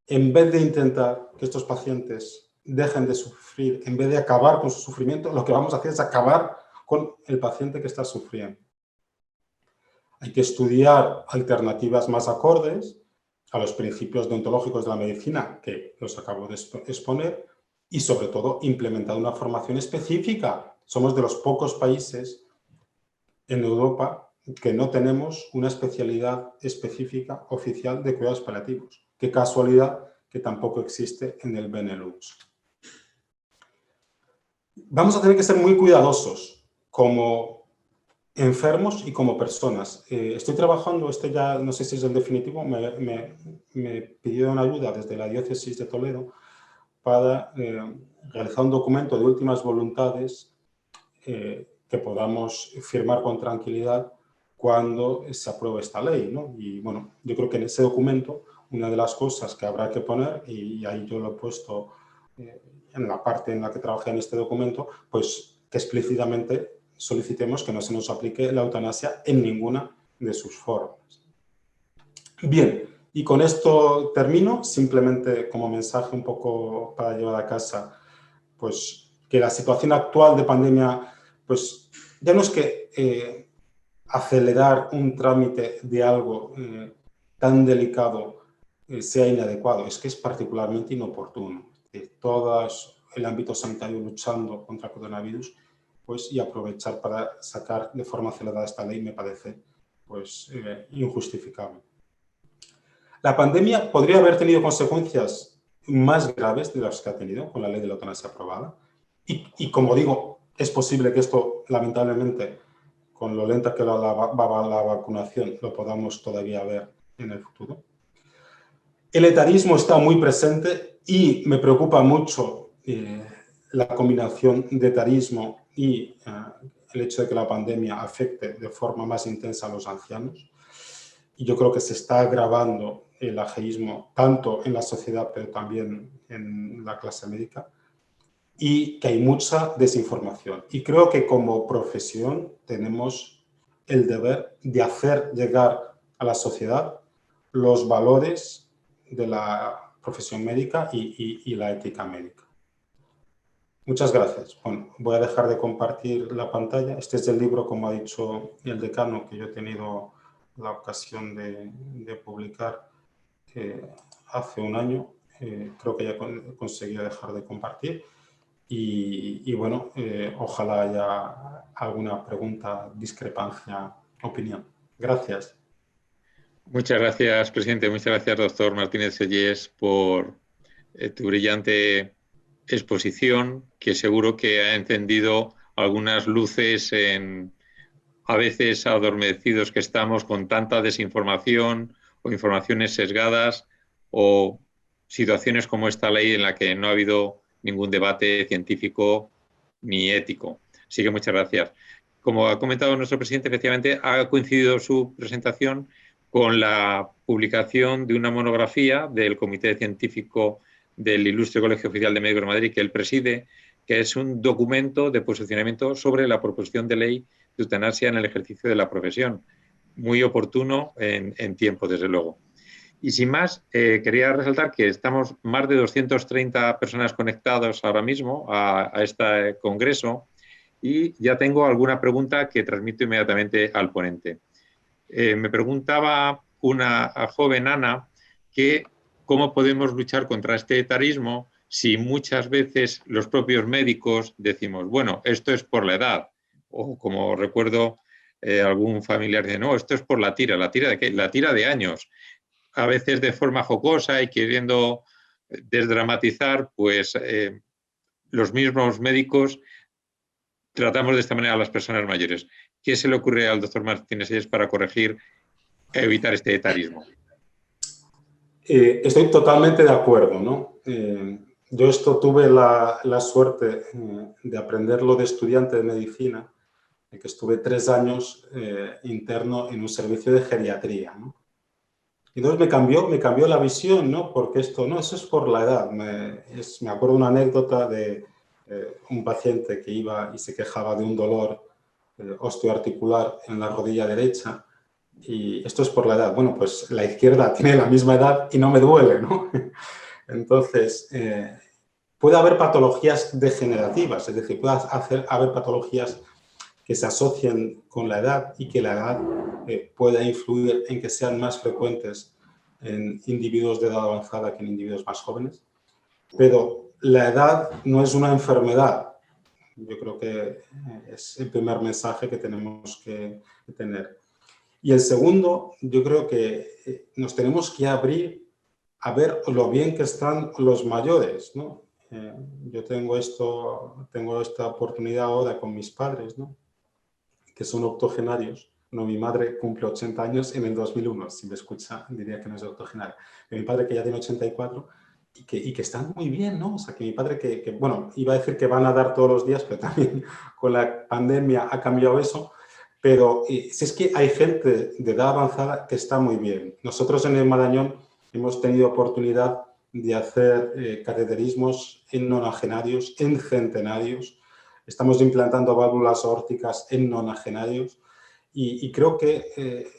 en vez de intentar que estos pacientes dejen de sufrir, en vez de acabar con su sufrimiento, lo que vamos a hacer es acabar con el paciente que está sufriendo. Hay que estudiar alternativas más acordes a los principios deontológicos de la medicina, que los acabo de exponer, y sobre todo implementar una formación específica. Somos de los pocos países en Europa que no tenemos una especialidad específica oficial de cuidados paliativos. Qué casualidad que tampoco existe en el Benelux. Vamos a tener que ser muy cuidadosos como enfermos y como personas. Estoy trabajando, este ya no sé si es el definitivo, me pidieron ayuda desde la diócesis de Toledo para realizar un documento de últimas voluntades que podamos firmar con tranquilidad cuando se apruebe esta ley, ¿no? Y bueno, yo creo que en ese documento una de las cosas que habrá que poner, y ahí yo lo he puesto en la parte en la que trabajé en este documento, pues que explícitamente solicitemos que no se nos aplique la eutanasia en ninguna de sus formas. Bien, y con esto termino, simplemente como mensaje un poco para llevar a casa, pues que la situación actual de pandemia, pues ya no es que acelerar un trámite de algo tan delicado sea inadecuado, es que es particularmente inoportuno. Todo el ámbito sanitario luchando contra el coronavirus, pues, y aprovechar para sacar de forma acelerada esta ley me parece pues, injustificable. La pandemia podría haber tenido consecuencias más graves de las que ha tenido con la ley de la eutanasia aprobada. Y como digo, es posible que esto, lamentablemente, con lo lenta que va la vacunación, lo podamos todavía ver en el futuro. El etarismo está muy presente y me preocupa mucho la combinación de etarismo y el hecho de que la pandemia afecte de forma más intensa a los ancianos. Y yo creo que se está agravando el ageísmo tanto en la sociedad, pero también en la clase médica, y que hay mucha desinformación. Y creo que como profesión tenemos el deber de hacer llegar a la sociedad los valores de la profesión médica y la ética médica. Muchas gracias. Bueno, voy a dejar de compartir la pantalla. Este es el libro, como ha dicho el decano, que yo he tenido la ocasión de publicar hace un año. Creo que ya conseguí dejar de compartir. Y bueno, ojalá haya alguna pregunta, discrepancia, opinión. Gracias. Muchas gracias, presidente. Muchas gracias, doctor Martínez Sellés, por tu brillante exposición, que seguro que ha encendido algunas luces en a veces adormecidos que estamos con tanta desinformación o informaciones sesgadas o situaciones como esta ley en la que no ha habido ningún debate científico ni ético. Así que muchas gracias. Como ha comentado nuestro presidente, efectivamente ha coincidido su presentación con la publicación de una monografía del Comité Científico del Ilustre Colegio Oficial de Médicos de Madrid, que él preside, que es un documento de posicionamiento sobre la proposición de ley de eutanasia en el ejercicio de la profesión. Muy oportuno en tiempo, desde luego. Y sin más, quería resaltar que estamos más de 230 personas conectados ahora mismo a este congreso y ya tengo alguna pregunta que transmito inmediatamente al ponente. Me preguntaba una joven Ana que cómo podemos luchar contra este etarismo si muchas veces los propios médicos decimos, bueno, esto es por la edad, o como recuerdo algún familiar dice, no, esto es por ¿la tira de qué? La tira de años. A veces de forma jocosa y queriendo desdramatizar, pues los mismos médicos tratamos de esta manera a las personas mayores. ¿Qué se le ocurre al doctor Martínez Selles para corregir e evitar este etarismo? Estoy totalmente de acuerdo, ¿no? Yo esto tuve la suerte de aprenderlo de estudiante de medicina, que estuve 3 años interno en un servicio de geriatría, ¿no? Y entonces me cambió la visión, ¿no? Porque esto, no, eso es por la edad. Me acuerdo una anécdota de un paciente que iba y se quejaba de un dolor osteoarticular en la rodilla derecha. Y esto es por la edad. Bueno, pues la izquierda tiene la misma edad y no me duele, ¿no? Entonces, puede haber patologías degenerativas, es decir, puede haber patologías que se asocien con la edad y que la edad pueda influir en que sean más frecuentes en individuos de edad avanzada que en individuos más jóvenes. Pero la edad no es una enfermedad. Yo creo que es el primer mensaje que tenemos que tener. Y el segundo, yo creo que nos tenemos que abrir a ver lo bien que están los mayores, ¿no? Yo tengo esta oportunidad ahora con mis padres, ¿no? Que son octogenarios. Bueno, mi madre cumple 80 años en el 2001. Si me escucha, diría que no es octogenaria. Pero mi padre, que ya tiene 84 y que están muy bien, ¿no? O sea, que mi padre, bueno, iba a decir que van a dar todos los días, pero también con la pandemia ha cambiado eso. Pero si es que hay gente de edad avanzada que está muy bien. Nosotros en el Marañón hemos tenido oportunidad de hacer cateterismos en nonagenarios, en centenarios. Estamos implantando válvulas aórticas en nonagenarios y creo que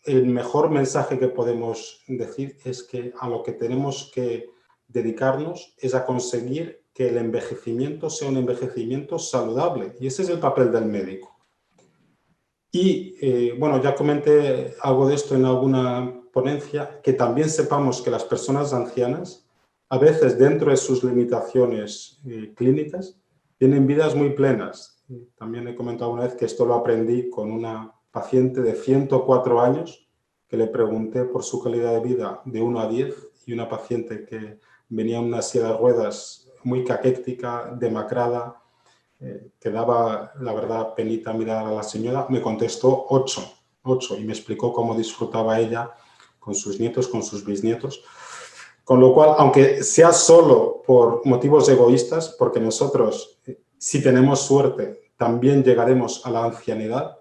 el mejor mensaje que podemos decir es que a lo que tenemos que dedicarnos es a conseguir que el envejecimiento sea un envejecimiento saludable, y ese es el papel del médico. Y bueno, ya comenté algo de esto en alguna ponencia, que también sepamos que las personas ancianas, a veces dentro de sus limitaciones clínicas, tienen vidas muy plenas. También he comentado una vez que esto lo aprendí con una paciente de 104 años, que le pregunté por su calidad de vida de 1 a 10, y una paciente que venía en una silla de ruedas muy caquéctica, demacrada, que daba, la verdad, penita mirar a la señora, me contestó 8, y me explicó cómo disfrutaba ella con sus nietos, con sus bisnietos. Con lo cual, aunque sea solo por motivos egoístas, porque nosotros, si tenemos suerte, también llegaremos a la ancianidad,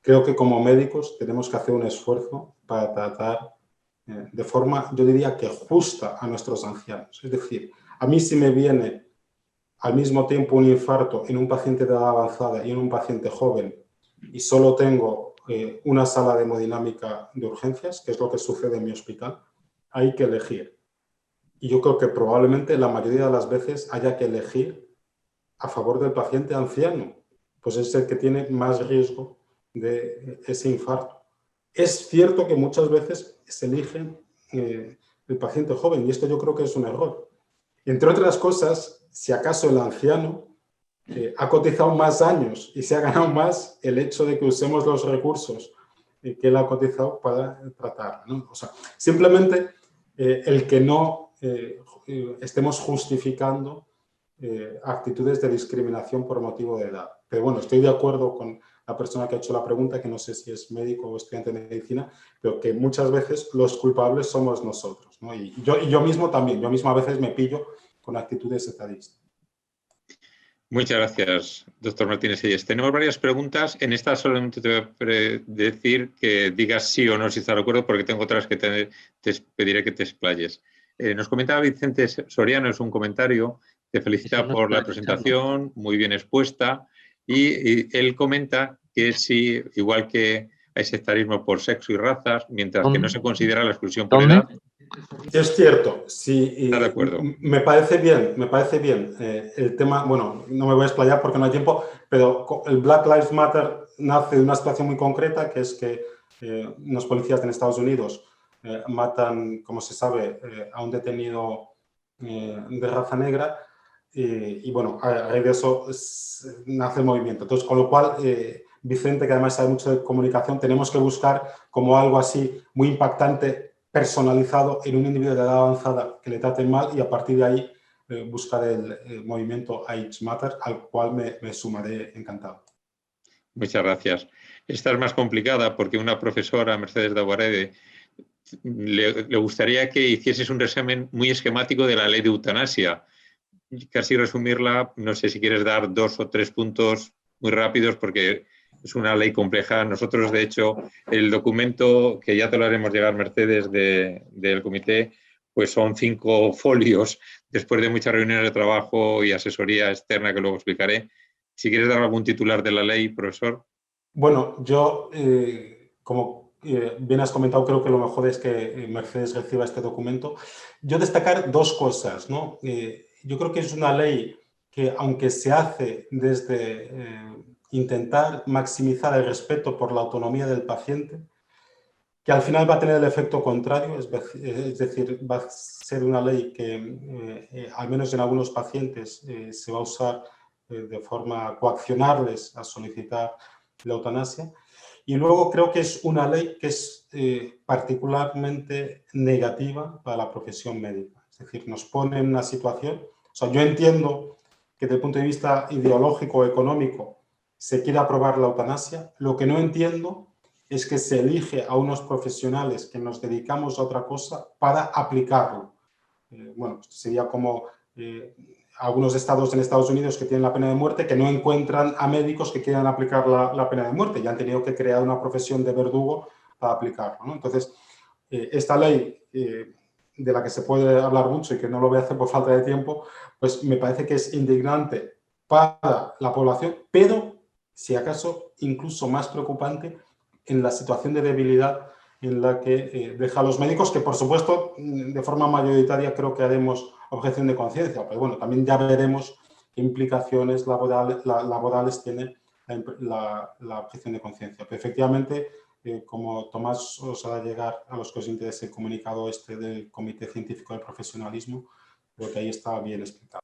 creo que como médicos tenemos que hacer un esfuerzo para tratar de forma, yo diría que justa, a nuestros ancianos. Es decir, a mí si me viene al mismo tiempo un infarto en un paciente de edad avanzada y en un paciente joven y solo tengo una sala de hemodinámica de urgencias, que es lo que sucede en mi hospital, hay que elegir. Y yo creo que probablemente la mayoría de las veces haya que elegir a favor del paciente anciano, pues es el que tiene más riesgo de ese infarto. Es cierto que muchas veces se elige el paciente joven, y esto yo creo que es un error. Entre otras cosas, si acaso el anciano ha cotizado más años y se ha ganado más el hecho de que usemos los recursos que él ha cotizado para tratar, ¿no? O sea, simplemente el que no estemos justificando actitudes de discriminación por motivo de edad. Pero bueno, estoy de acuerdo con la persona que ha hecho la pregunta, que no sé si es médico o estudiante de medicina, pero que muchas veces los culpables somos nosotros, ¿no? Y yo mismo también, yo mismo a veces me pillo con actitudes etadistas. Muchas gracias, doctor Martínez Selles. Tenemos varias preguntas. En esta solamente te voy a decir que digas sí o no si estás de acuerdo, porque tengo otras que te pediré que te explayes. Nos comentaba Vicente Soriano, es un comentario, te felicita por la presentación, muy bien expuesta, y él comenta que sí, igual que hay sectarismo por sexo y razas, mientras que no se considera la exclusión por edad. Es cierto, sí, ¿Está de acuerdo? me parece bien. El tema, bueno, no me voy a explayar porque no hay tiempo, pero el Black Lives Matter nace de una situación muy concreta, que es que unos policías en Estados Unidos matan, como se sabe, a un detenido de raza negra, y bueno, a raíz de eso nace el movimiento. Entonces, con lo cual, Vicente, que además sabe mucho de comunicación, tenemos que buscar como algo así muy impactante, personalizado en un individuo de edad avanzada que le traten mal y a partir de ahí buscar el movimiento Age Matter, al cual me sumaré encantado. Muchas gracias. Esta es más complicada porque una profesora, Mercedes de Aguarede, le gustaría que hicieses un resumen muy esquemático de la ley de eutanasia. Casi resumirla, no sé si quieres dar 2 o 3 puntos muy rápidos porque es una ley compleja. Nosotros, de hecho, el documento que ya te lo haremos llegar, Mercedes, del comité, pues son 5 folios después de muchas reuniones de trabajo y asesoría externa que luego explicaré. Si quieres dar algún titular de la ley, profesor. Bueno, yo, como bien has comentado, creo que lo mejor es que Mercedes reciba este documento. Yo destacar 2 cosas, ¿no? Yo creo que es una ley que, aunque se hace desde intentar maximizar el respeto por la autonomía del paciente, que al final va a tener el efecto contrario, es decir, va a ser una ley que, al menos en algunos pacientes, se va a usar de forma coaccionarles a solicitar la eutanasia. Y luego creo que es una ley que es particularmente negativa para la profesión médica. Es decir, nos pone en una situación... O sea, yo entiendo que desde el punto de vista ideológico o económico se quiere aprobar la eutanasia. Lo que no entiendo es que se elige a unos profesionales que nos dedicamos a otra cosa para aplicarlo. Bueno, sería como algunos estados en Estados Unidos que tienen la pena de muerte que no encuentran a médicos que quieran aplicar la pena de muerte y han tenido que crear una profesión de verdugo para aplicarlo, ¿no? Entonces, esta ley, de la que se puede hablar mucho y que no lo voy a hacer por falta de tiempo, pues me parece que es indignante para la población, pero, si acaso, incluso más preocupante en la situación de debilidad en la que deja a los médicos, que por supuesto de forma mayoritaria creo que haremos objeción de conciencia, pero bueno, también ya veremos qué implicaciones laborales tiene la objeción de conciencia. Pero efectivamente, como Tomás os hará llegar a los que os interese el comunicado este del Comité Científico del Profesionalismo, creo que ahí está bien explicado.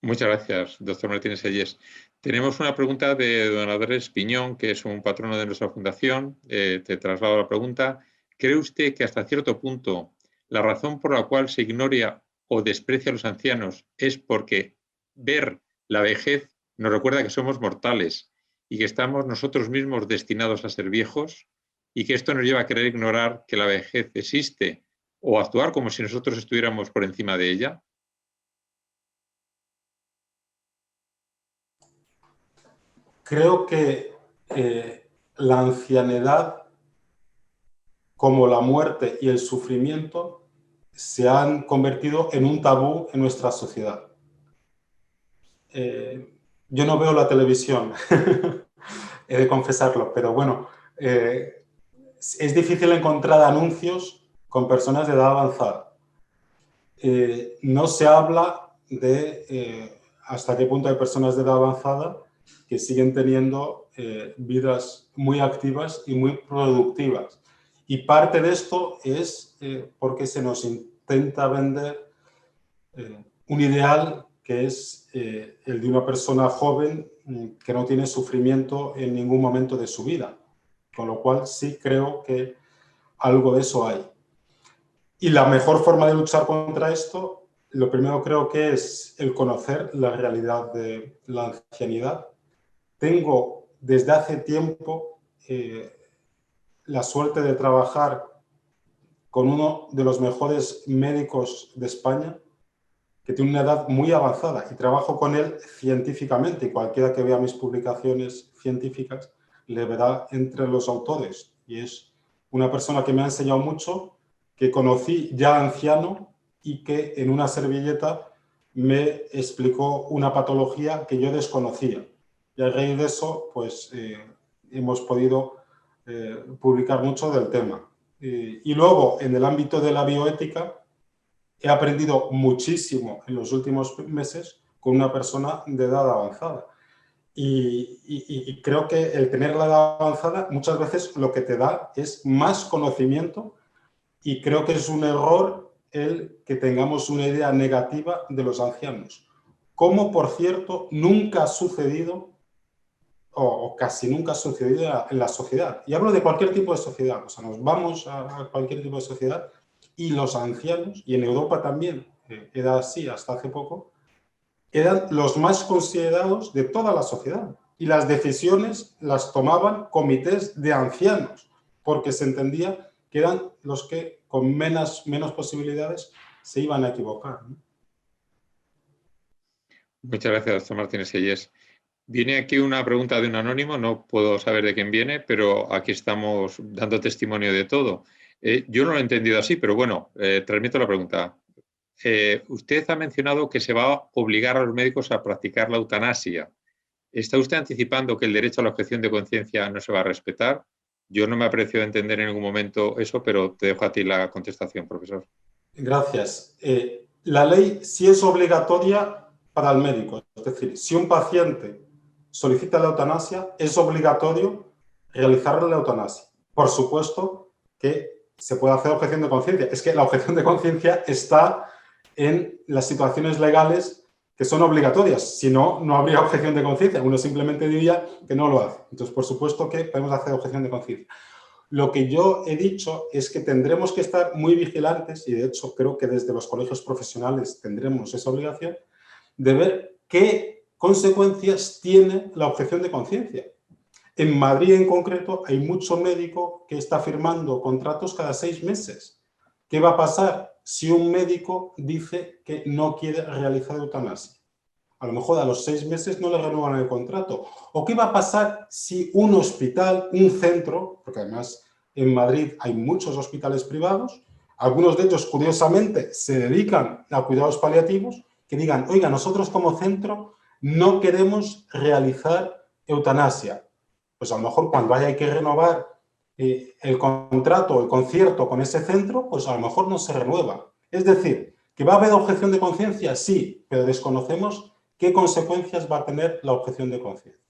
Muchas gracias, doctor Martínez Sellés. Tenemos una pregunta de don Andrés Piñón, que es un patrono de nuestra fundación. Te traslado la pregunta. ¿Cree usted que hasta cierto punto la razón por la cual se ignora o desprecia a los ancianos es porque ver la vejez nos recuerda que somos mortales y que estamos nosotros mismos destinados a ser viejos y que esto nos lleva a querer ignorar que la vejez existe o actuar como si nosotros estuviéramos por encima de ella? Creo que la ancianidad, como la muerte y el sufrimiento, se han convertido en un tabú en nuestra sociedad. Yo no veo la televisión, he de confesarlo, pero bueno, es difícil encontrar anuncios con personas de edad avanzada. No se habla de hasta qué punto hay personas de edad avanzada que siguen teniendo vidas muy activas y muy productivas. Y parte de esto es porque se nos intenta vender un ideal que es el de una persona joven que no tiene sufrimiento en ningún momento de su vida. Con lo cual sí creo que algo de eso hay. Y la mejor forma de luchar contra esto, lo primero creo que es el conocer la realidad de la ancianidad. Tengo desde hace tiempo la suerte de trabajar con uno de los mejores médicos de España, que tiene una edad muy avanzada y trabajo con él científicamente. Y cualquiera que vea mis publicaciones científicas le verá entre los autores. Y es una persona que me ha enseñado mucho, que conocí ya anciano y que en una servilleta me explicó una patología que yo desconocía. Y a raíz de eso, pues hemos podido publicar mucho del tema. Y luego, en el ámbito de la bioética, he aprendido muchísimo en los últimos meses con una persona de edad avanzada. Y creo que el tener la edad avanzada muchas veces lo que te da es más conocimiento y creo que es un error el que tengamos una idea negativa de los ancianos. Como, por cierto, nunca ha sucedido o casi nunca ha sucedido en la sociedad. Y hablo de cualquier tipo de sociedad, o sea, nos vamos a cualquier tipo de sociedad y los ancianos, y en Europa también era así hasta hace poco, eran los más considerados de toda la sociedad. Y las decisiones las tomaban comités de ancianos, porque se entendía que eran los que con menos posibilidades se iban a equivocar, ¿no? Muchas gracias, doctor Martínez Sellés. Viene aquí una pregunta de un anónimo, no puedo saber de quién viene, pero aquí estamos dando testimonio de todo. Yo no lo he entendido así, pero bueno, transmito la pregunta. Usted ha mencionado que se va a obligar a los médicos a practicar la eutanasia. ¿Está usted anticipando que el derecho a la objeción de conciencia no se va a respetar? Yo no me aprecio de entender en ningún momento eso, pero te dejo a ti la contestación, profesor. Gracias. La ley sí es obligatoria para el médico. Es decir, si un paciente solicita la eutanasia, es obligatorio realizarle la eutanasia. Por supuesto que se puede hacer objeción de conciencia. Es que la objeción de conciencia está en las situaciones legales que son obligatorias. Si no, no habría objeción de conciencia. Uno simplemente diría que no lo hace. Entonces, por supuesto que podemos hacer objeción de conciencia. Lo que yo he dicho es que tendremos que estar muy vigilantes, y de hecho creo que desde los colegios profesionales tendremos esa obligación, de ver qué consecuencias tiene la objeción de conciencia. En Madrid en concreto hay mucho médico que está firmando contratos cada 6 meses. ¿Qué va a pasar si un médico dice que no quiere realizar eutanasia? A lo mejor a los 6 meses no le renuevan el contrato. ¿O qué va a pasar si un hospital, un centro, porque además en Madrid hay muchos hospitales privados, algunos de ellos curiosamente se dedican a cuidados paliativos, que digan, oiga, nosotros como centro no queremos realizar eutanasia? Pues a lo mejor cuando haya que renovar el contrato o el concierto con ese centro, pues a lo mejor no se renueva. Es decir, ¿que va a haber objeción de conciencia? Sí, pero desconocemos ¿qué consecuencias va a tener la objeción de conciencia?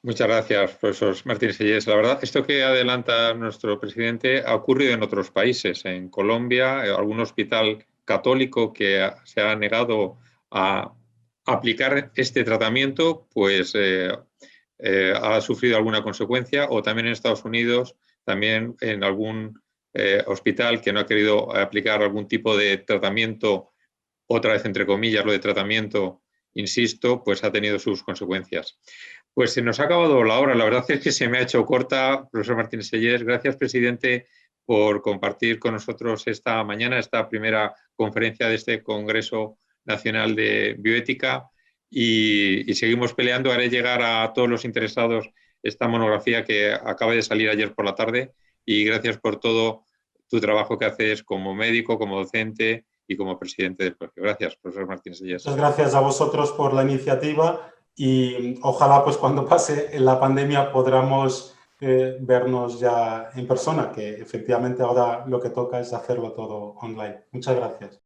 Muchas gracias, profesor Martínez Sellés. La verdad, esto que adelanta nuestro presidente ha ocurrido en otros países. En Colombia, algún hospital católico que se ha negado a aplicar este tratamiento, pues ha sufrido alguna consecuencia, o también en Estados Unidos, también en algún hospital que no ha querido aplicar algún tipo de tratamiento, otra vez entre comillas, lo de tratamiento, insisto, pues ha tenido sus consecuencias. Pues se nos ha acabado la hora. La verdad es que se me ha hecho corta, profesor Martínez Sellés. Gracias, presidente, por compartir con nosotros esta mañana, esta primera conferencia de este Congreso Nacional de Bioética. Y seguimos peleando. Haré llegar a todos los interesados esta monografía que acaba de salir ayer por la tarde. Y gracias por todo tu trabajo que haces como médico, como docente y como presidente del colegio. Gracias, profesor Martínez Sellés. Muchas gracias a vosotros por la iniciativa y ojalá pues cuando pase la pandemia podamos vernos ya en persona, que efectivamente ahora lo que toca es hacerlo todo online. Muchas gracias.